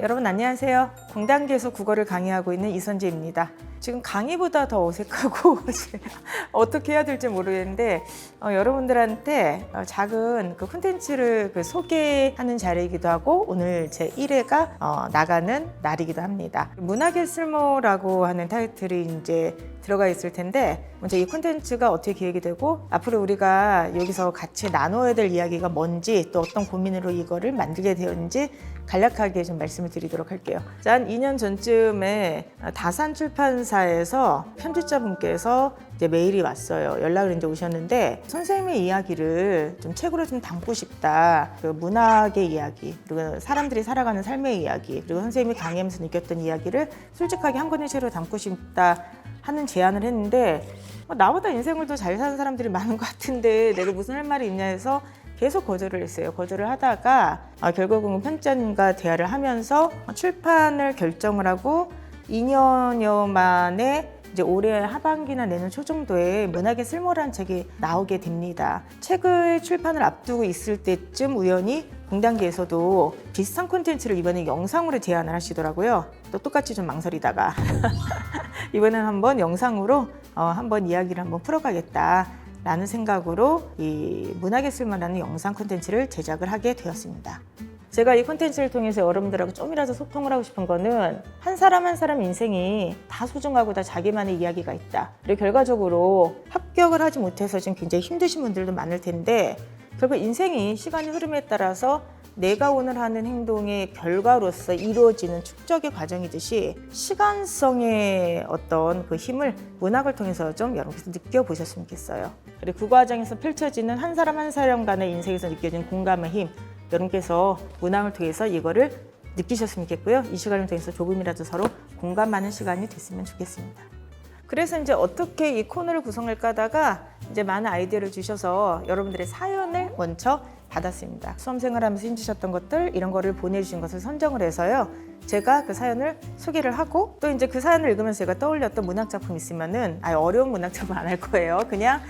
여러분 안녕하세요. 공단계에서 국어를 강의하고 있는 이선재입니다. 지금 강의보다 더 어색하고 어떻게 해야 될지 모르겠는데 여러분들한테 작은 그 콘텐츠를 소개하는 자리이기도 하고 오늘 제 1회가 나가는 날이기도 합니다. 문학의 쓸모라고 하는 타이틀이 이제 들어가 있을 텐데 먼저 이 콘텐츠가 어떻게 기획이 되고 앞으로 우리가 여기서 같이 나눠야 될 이야기가 뭔지 또 어떤 고민으로 이거를 만들게 되었는지 간략하게 좀 말씀을 드리도록 할게요. 한 2년 전쯤에 다산 출판사에서 편집자분께서 이제 메일이 왔어요. 연락을 이제 오셨는데 선생님의 이야기를 좀 책으로 좀 담고 싶다. 그 문학의 이야기, 그리고 사람들이 살아가는 삶의 이야기, 그리고 선생님이 강의하면서 느꼈던 이야기를 솔직하게 한 권의 책으로 담고 싶다 하는 제안을 했는데 나보다 인생을 더 잘 사는 사람들이 많은 것 같은데 내가 무슨 할 말이 있냐 해서 계속 거절을 했어요. 거절을 하다가 결국은 편집자님과 대화를 하면서 출판을 결정을 하고 2년여 만에 이제 올해 하반기나 내년 초 정도에 문학의 쓸모라는 책이 나오게 됩니다. 책을 출판을 앞두고 있을 때쯤 우연히 공단계에서도 비슷한 콘텐츠를 이번에 영상으로 제안을 하시더라고요. 또 똑같이 좀 망설이다가 이번엔 한번 영상으로 한번 이야기를 한번 풀어가겠다 라는 생각으로 이 문학의 쓸모라는 영상 콘텐츠를 제작을 하게 되었습니다. 제가 이 콘텐츠를 통해서 여러분들하고 좀이라도 소통을 하고 싶은 거는 한 사람 한 사람 인생이 다 소중하고 다 자기만의 이야기가 있다. 그리고 결과적으로 합격을 하지 못해서 지금 굉장히 힘드신 분들도 많을 텐데 결국 인생이 시간의 흐름에 따라서 내가 오늘 하는 행동의 결과로서 이루어지는 축적의 과정이듯이 시간성의 어떤 그 힘을 문학을 통해서 좀 여러분께서 느껴보셨으면 좋겠어요. 그리고 그 과정에서 펼쳐지는 한 사람 한 사람 간의 인생에서 느껴지는 공감의 힘, 여러분께서 문학을 통해서 이거를 느끼셨으면 좋겠고요. 이 시간을 통해서 조금이라도 서로 공감하는 시간이 됐으면 좋겠습니다. 그래서 이제 어떻게 이 코너를 구성할까 하다가 이제 많은 아이디어를 주셔서 여러분들의 사연을 먼저 받았습니다. 수험생활 하면서 힘드셨던 것들 이런 거를 보내주신 것을 선정을 해서요. 제가 그 사연을 소개를 하고 또 이제 그 사연을 읽으면서 제가 떠올렸던 문학작품 있으면은 어려운 문학작품 안 할 거예요. 그냥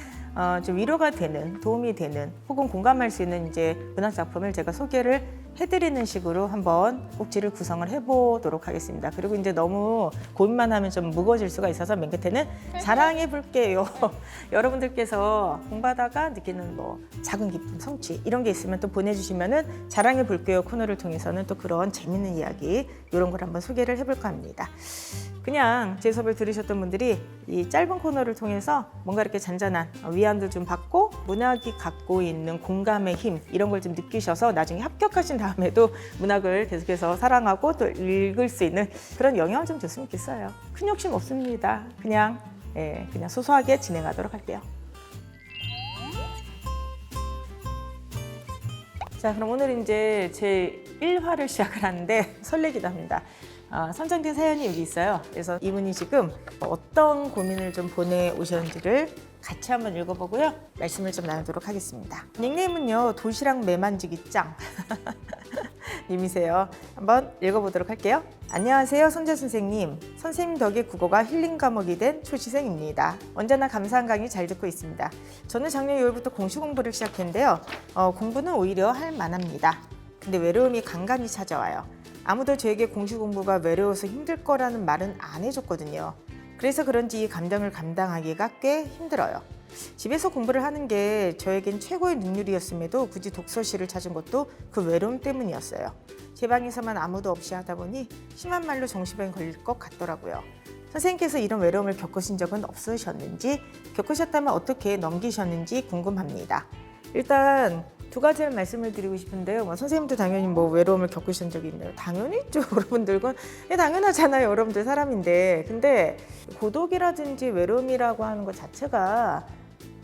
좀 위로가 되는, 도움이 되는 혹은 공감할 수 있는 이제 문학작품을 제가 소개를 해드리는 식으로 한번 꼭지를 구성을 해보도록 하겠습니다. 그리고 이제 너무 고민만 하면 좀 무거워질 수가 있어서 맨 끝에는 자랑해 볼게요. 여러분들께서 공부하다가 느끼는 뭐 작은 기쁨, 성취 이런 게 있으면 또 보내주시면은 자랑해 볼게요 코너를 통해서는 또 그런 재밌는 이야기 이런 걸 한번 소개를 해볼까 합니다. 그냥 제 수업을 들으셨던 분들이 이 짧은 코너를 통해서 뭔가 이렇게 잔잔한 위안도 좀 받고 문학이 갖고 있는 공감의 힘 이런 걸 좀 느끼셔서 나중에 합격하신 다음에도 문학을 계속해서 사랑하고 또 읽을 수 있는 그런 영향을 좀 줬으면 좋겠어요. 큰 욕심 없습니다. 그냥 소소하게 진행하도록 할게요. 자, 그럼 오늘 이제 제 1화를 시작을 하는데 설레기도 합니다. 선정된 사연이 여기 있어요. 그래서 이분이 지금 어떤 고민을 좀 보내오셨는지를 같이 한번 읽어보고요. 말씀을 좀 나누도록 하겠습니다. 닉네임은요. 도시락 매만지기 짱 님이세요. 한번 읽어보도록 할게요. 안녕하세요. 선재 선생님. 선생님 덕에 국어가 힐링 과목이 된 초시생입니다. 언제나 감사한 강의 잘 듣고 있습니다. 저는 작년 6월부터 공시 공부를 시작했는데요. 공부는 오히려 할 만합니다. 근데 외로움이 간간히 찾아와요. 아무도 저에게 공시 공부가 외로워서 힘들 거라는 말은 안 해줬거든요. 그래서 그런지 이 감정을 감당하기가 꽤 힘들어요. 집에서 공부를 하는 게 저에겐 최고의 능률이었음에도 굳이 독서실을 찾은 것도 그 외로움 때문이었어요. 제 방에서만 아무도 없이 하다 보니 심한 말로 정신병이 걸릴 것 같더라고요. 선생님께서 이런 외로움을 겪으신 적은 없으셨는지, 겪으셨다면 어떻게 넘기셨는지 궁금합니다. 일단 두 가지를 말씀을 드리고 싶은데요. 선생님도 당연히 외로움을 겪으신 적이 있나요? 당연히 있죠. 여러분들 건 당연하잖아요. 여러분들 사람인데. 근데 고독이라든지 외로움이라고 하는 것 자체가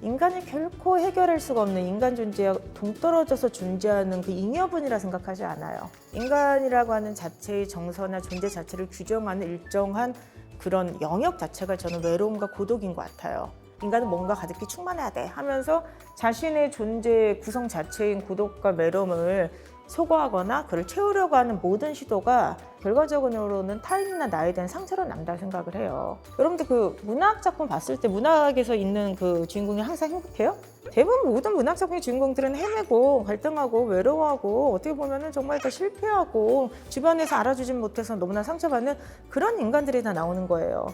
인간이 결코 해결할 수가 없는 인간 존재와 동떨어져서 존재하는 그 잉여분이라 생각하지 않아요. 인간이라고 하는 자체의 정서나 존재 자체를 규정하는 일정한 그런 영역 자체가 저는 외로움과 고독인 것 같아요. 인간은 뭔가 가득히 충만해야 돼 하면서 자신의 존재 구성 자체인 고독과 외로움을 소거하거나 그를 채우려고 하는 모든 시도가 결과적으로는 타인이나 나에 대한 상처로 남다 생각을 해요. 여러분들 그 문학 작품 봤을 때 문학에서 있는 그 주인공이 항상 행복해요? 대부분 모든 문학 작품의 주인공들은 헤매고 갈등하고 외로워하고 어떻게 보면은 정말 다 실패하고 주변에서 알아주지 못해서 너무나 상처받는 그런 인간들이 다 나오는 거예요.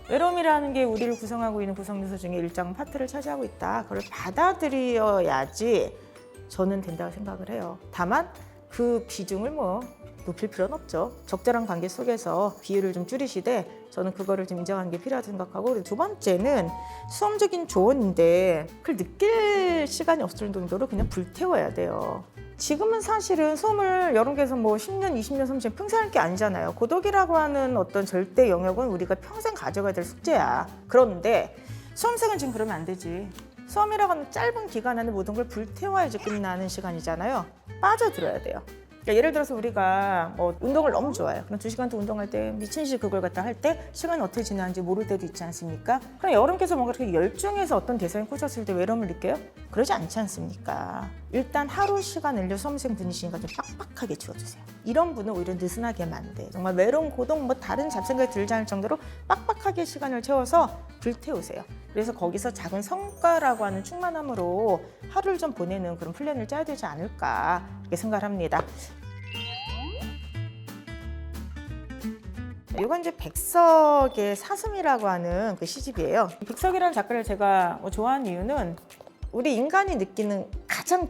외로움이라는 게 우리를 구성하고 있는 구성 요소 중에 일정 파트를 차지하고 있다. 그걸 받아들여야지 저는 된다고 생각을 해요. 다만 그 비중을 뭐 높일 필요는 없죠. 적절한 관계 속에서 비율을 좀 줄이시되 저는 그거를 좀 인정하는 게 필요하다고 생각하고, 그리고 두 번째는 수험적인 조언인데 그걸 느낄 시간이 없을 정도로 그냥 불태워야 돼요. 지금은 사실은 수험을 여러분께서 뭐 10년, 20년, 30년 평생 할 게 아니잖아요. 고독이라고 하는 어떤 절대 영역은 우리가 평생 가져가야 될 숙제야. 그런데 수험생은 지금 그러면 안 되지. 수험이라고 하는 짧은 기간 안에 모든 걸 불태워야지 끝나는 시간이잖아요. 빠져들어야 돼요. 그러니까 예를 들어서 우리가 뭐 운동을 너무 좋아해요. 그럼 2시간 동안 운동할 때 미친 듯이 그걸 갖다 할 때 시간이 어떻게 지나는지 모를 때도 있지 않습니까? 그럼 여러분께서 뭔가 그렇게 열중해서 어떤 대상에 꽂혔을 때 외로움을 느껴요? 그러지 않지 않습니까? 일단 하루 시간을요, 수험생 분이시니까 좀 빡빡하게 채워주세요. 이런 분은 오히려 느슨하게 하면 안 돼. 정말 외로움, 고독, 뭐 다른 잡생각이 들지 않을 정도로 빡빡하게 시간을 채워서 불태우세요. 그래서 거기서 작은 성과라고 하는 충만함으로 하루를 좀 보내는 그런 플랜을 짜야 되지 않을까 이렇게 생각을 합니다. 이건 이제 백석의 사슴이라고 하는 그 시집이에요. 백석이라는 작가를 제가 좋아하는 이유는 우리 인간이 느끼는 가장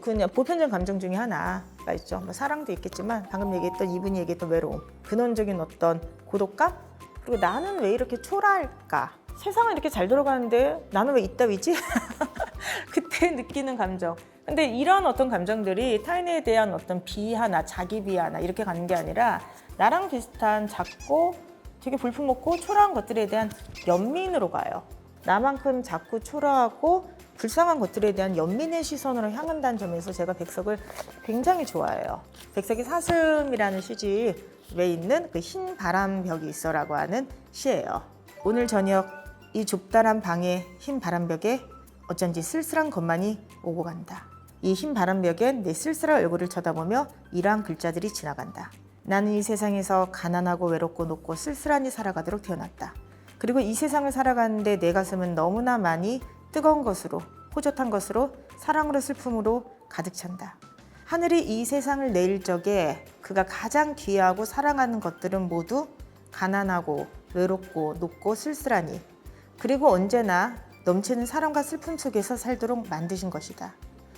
그냥 보편적인 감정 중에 하나가 있죠. 뭐 사랑도 있겠지만 방금 얘기했던 이분이 얘기했던 외로움, 근원적인 어떤 고독감, 그리고 나는 왜 이렇게 초라할까? 세상은 이렇게 잘 돌아가는데 나는 왜 이따위지? 그때 느끼는 감정. 근데 이런 어떤 감정들이 타인에 대한 어떤 비하나 자기 비하나 이렇게 가는 게 아니라 나랑 비슷한 작고 되게 볼품없고 초라한 것들에 대한 연민으로 가요. 나만큼 작고 초라하고 불쌍한 것들에 대한 연민의 시선으로 향한다는 점에서 제가 백석을 굉장히 좋아해요. 백석의 사슴이라는 시집에 있는 그 흰 바람벽이 있어라고 하는 시예요. 오늘 저녁 이 좁다란 방의 흰 바람벽에 어쩐지 쓸쓸한 것만이 오고 간다. 이 흰 바람벽엔 내 쓸쓸한 얼굴을 쳐다보며 이러한 글자들이 지나간다. 나는 이 세상에서 가난하고 외롭고 높고 쓸쓸하니 살아가도록 태어났다. 그리고 이 세상을 살아가는데 내 가슴은 너무나 많이 뜨거운 것으로, 호젓한 것으로, 사랑으로 슬픔으로 가득 찬다. 하늘이 이 세상을 내릴 적에 그가 가장 귀하고 사랑하는 것들은 모두 가난하고 외롭고 높고 쓸쓸하니, 그리고 언제나 넘치는 사랑과 슬픔 속에서 살도록 만드신 것이다.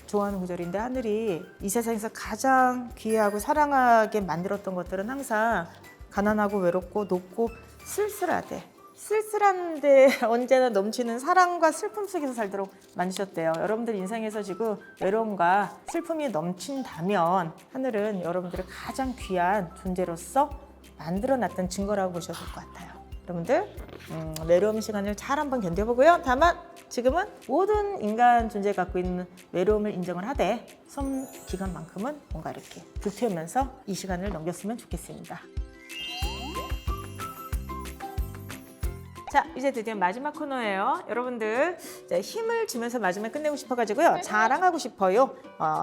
좋아하는 구절인데, 하늘이 이 세상에서 가장 귀하고 사랑하게 만들었던 것들은 항상 가난하고 외롭고 높고 쓸쓸하대. 쓸쓸한데 언제나 넘치는 사랑과 슬픔 속에서 살도록 만드셨대요. 여러분들 인생에서 지금 외로움과 슬픔이 넘친다면 하늘은 여러분들을 가장 귀한 존재로서 만들어놨던 증거라고 보셔도 될 것 같아요. 여러분들 외로움 시간을 잘 한번 견뎌보고요. 다만 지금은 모든 인간 존재가 갖고 있는 외로움을 인정을 하되 수험 기간만큼은 뭔가 이렇게 불태우면서 이 시간을 넘겼으면 좋겠습니다. 자, 이제 드디어 마지막 코너예요. 여러분들 이제 힘을 주면서 마지막에 끝내고 싶어가지고요. 자랑하고 싶어요.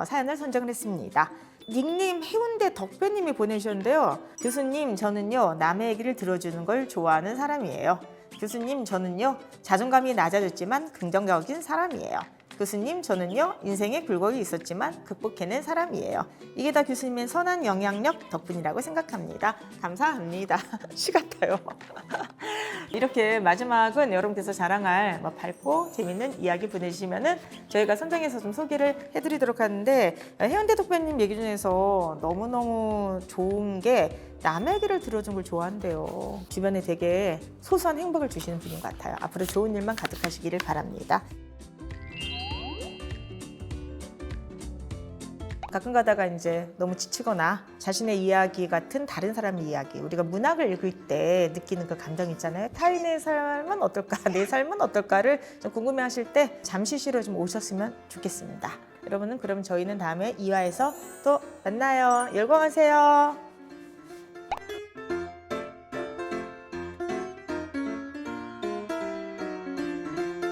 사연을 선정을 했습니다. 닉네임 해운대 덕배님이 보내주셨는데요. 교수님, 저는요 남의 얘기를 들어주는 걸 좋아하는 사람이에요. 교수님, 저는요 자존감이 낮아졌지만 긍정적인 사람이에요. 교수님, 저는요 인생에 굴곡이 있었지만 극복해낸 사람이에요. 이게 다 교수님의 선한 영향력 덕분이라고 생각합니다. 감사합니다. 시 같아요. 이렇게 마지막은 여러분께서 자랑할 밝고 재밌는 이야기 보내주시면은 저희가 선정해서 좀 소개를 해드리도록 하는데, 해운대 덕배님 얘기 중에서 너무너무 좋은 게 남의 얘기를 들어준 걸 좋아한대요. 주변에 되게 소소한 행복을 주시는 분인 것 같아요. 앞으로 좋은 일만 가득하시기를 바랍니다. 가끔 가다가 이제 너무 지치거나 자신의 이야기 같은 다른 사람의 이야기, 우리가 문학을 읽을 때 느끼는 그 감정 있잖아요. 타인의 삶은 어떨까, 내 삶은 어떨까를 좀 궁금해하실 때 잠시 쉬러 좀 오셨으면 좋겠습니다. 여러분은 그럼 저희는 다음에 2화에서 또 만나요. 열광하세요.